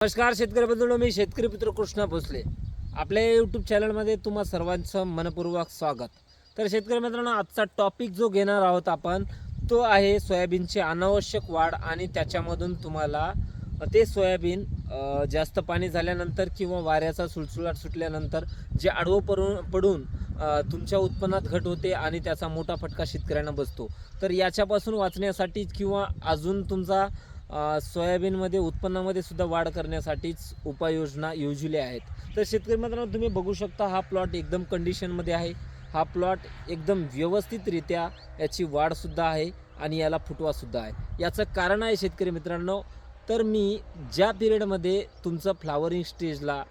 नमस्कार शेतकरी बंधूंनो, मी शेतकरी पुत्र कृष्णा भोसले आपल्या यूट्यूब चॅनलमध्ये तुम्हा सर्वांचं मनपूर्वक स्वागत. तर शेतकरी मित्रांनो, आजचा टॉपिक जो घेणार आहोत आपण तो आहे सोयाबीनची अनावश्यक वाढ आणि त्याच्यामधून तुम्हाला ते सोयाबीन जास्त पाणी झाल्यानंतर किंवा वाऱ्याचा सुळसुळाट सुटल्यानंतर जे आडवं पडून तुमच्या उत्पन्नात घट होते आणि त्याचा मोठा फटका शेतकऱ्यांना बसतो. तर याच्यापासून वाचण्यासाठी किंवा अजून तुमचा सोयाबीनमध्ये उत्पन्नामध्ये सुद्धा वाढ करण्यासाठीच उपाययोजना योजल्या आहेत. तर शेतकरी मित्रांनो, तुम्ही बघू शकता हा प्लॉट एकदम कंडिशनमध्ये आहे. हा प्लॉट एकदम व्यवस्थितरित्या याची वाढसुद्धा आहे आणि याला फुटवासुद्धा आहे. याचं कारण आहे शेतकरी मित्रांनो, तर मी ज्या पिरियडमध्ये तुमचं फ्लावरिंग स्टेजला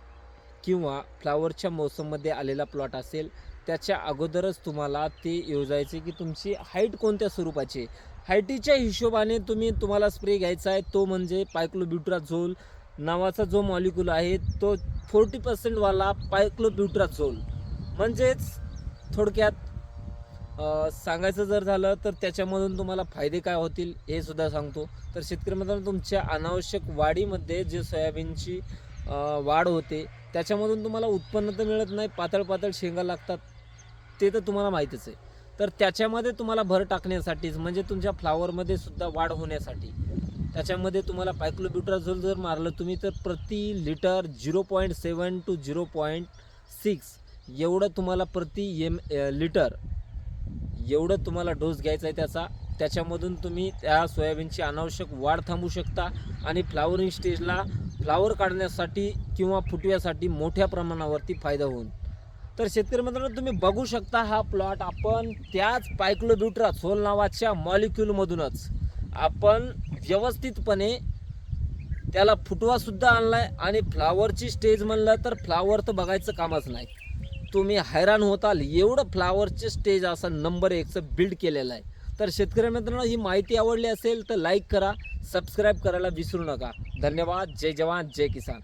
किंवा फ्लावरच्या मोसममध्ये आलेला प्लॉट असेल त्याच्या अगोदरच तुम्हाला ते योजायचे की तुमची हाईट कोणत्या स्वरूपाची. हाईटीच्या हिशोबाने तुम्हाला स्प्रे घ्यायचा आहे तो म्हणजे पायक्लोब्युट्राझोल नावाचा जो मॉलिक्यूल आहे तो 40% वाला पायक्लोब्युट्राझोल. म्हणजेच थोडक्यात सांगायचं जर झालं तर त्याच्यामधून तुम्हाला फायदे काय होतील हे सुद्धा सांगतो. तर शेतकरी मित्रांनो, तुमच्या अनावश्यक वाढीमध्ये जे सोयाबीनची वाढ होते त्याच्यामधून तुम्हाला उत्पन्न तर मिळत नाही, पातळ पातळ शेंगा लागतात, ते तर तुम्हाला माहीतच आहे. तर त्याच्यामध्ये तुम्हाला भर टाकण्यासाठीच म्हणजे तुमच्या फ्लावरमध्ये सुद्धा वाढ होण्यासाठी त्याच्यामध्ये तुम्हाला पायक्लोब्युट्राझोल जर मारलं तुम्ही तर प्रति लिटर 0.7 to 0.6 एवढं तुम्हाला प्रति लिटर एवढं तुम्हाला डोस घ्यायचा आहे त्याचा. त्याच्यामधून तुम्ही त्या सोयाबीनची अनावश्यक वाढ थांबवू शकता आणि फ्लावरिंग स्टेजला फ्लावर काढण्यासाठी किंवा फुटव्यासाठी मोठ्या प्रमाणावरती फायदा होईल. तर शेतकरी मित्रांनो, तुम्ही बघू शकता हा प्लॉट आपण त्याच पायक्लोब्युट्राझोल नावाच्या मॉलिक्यूलमधूनच आपण व्यवस्थितपणे त्याला फुटवासुद्धा आणला आहे आणि फ्लावरची स्टेज म्हणलं तर फ्लावर तर बघायचं कामच नाही. तुम्ही हैराण होताल एवढं फ्लावरचे स्टेज असं नंबर 1चं बिल्ड केलेलं आहे. तर शेतकरी मित्रांनो, ही माहिती आवडली असेल तर लाईक करा, सबस्क्राईब करायला विसरू नका. धन्यवाद. जय जवान जय किसान.